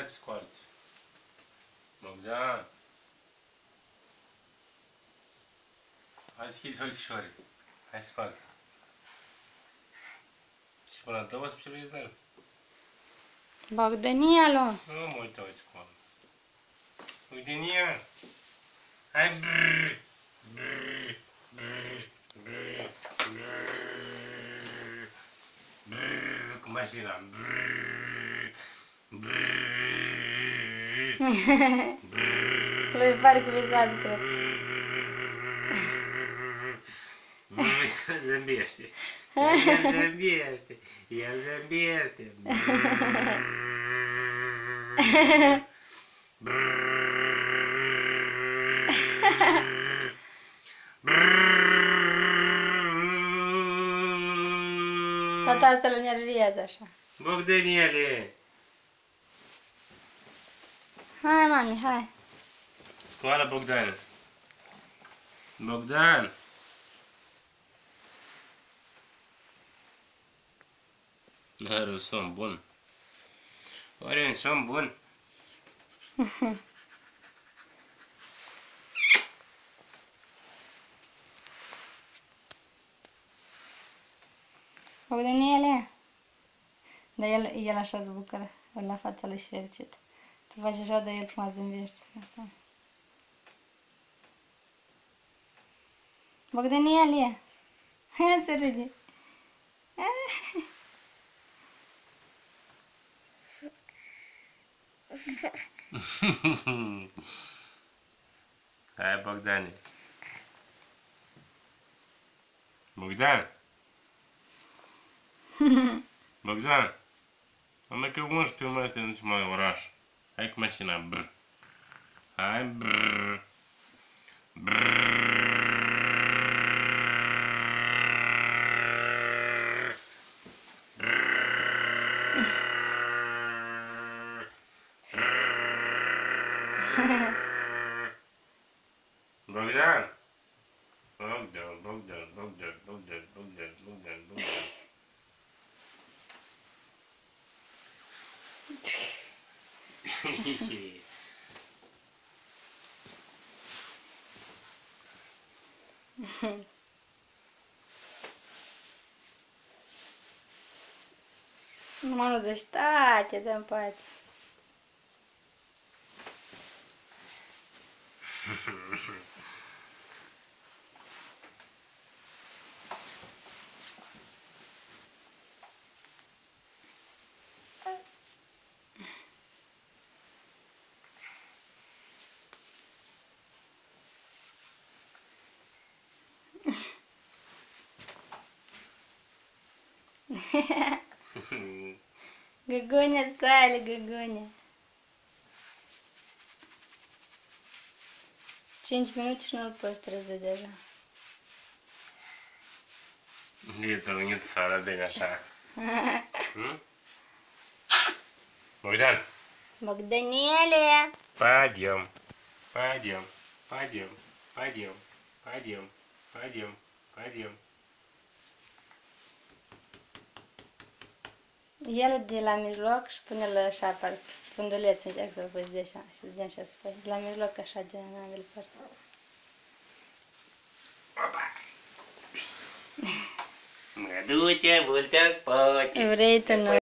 te scoalți. Bogdan. Hai deschide ochișorii. Hai scoală. Și până la 12 vrei să dai? Bogdanielu. Nu mă uite, uite cum. Bogdaniel. Hai brrr. Brrr. Brrr. Brrr. Brrr. Brrr. Cu mașina. Brrr. Brrr. Lui pare că visează, cred. El zâmbește. El zâmbește. El zâmbește. Tata asta îl nervează așa. Bogdaniele! Hai, mami, hai. Scoală, Bogdan. Bogdan! Are un somn bun. Are un somn bun. Bogdaniele. Dar el așa se bucură. La fața lui și fericit. Tu faci așa, dar el mă zâmbește. Asta. Bogdaniele. Hai să râde. Hai, Bogdane. Bogdan! Bogdan! Am dacă 11 mai este în mai oraș. Hai cu mașina, brr. Hai, brr. Brr. Bogdan! Bogdan, Bogdan, Bogdan, Bogdan, Bogdan, Bogdan, Bogdan. Nu mă zici, tate, dă-mi pace. Găgâne, scoală, găgâne. 5 minute și nu-l poți trezi deja. Где-то нет сада, бень, așa. Bogdan! Bogdaniele! Пойдем, пойдем, пойдем, пойдем, пойдем, пойдем, пойдем. El de la mijloc și pune-l așa, pe funduleț, încerc să-l pui de așa, și de așa să pui. De la mijloc, așa, de ambele părți. Mă duce vulpea în spate. Vrei tu, nu?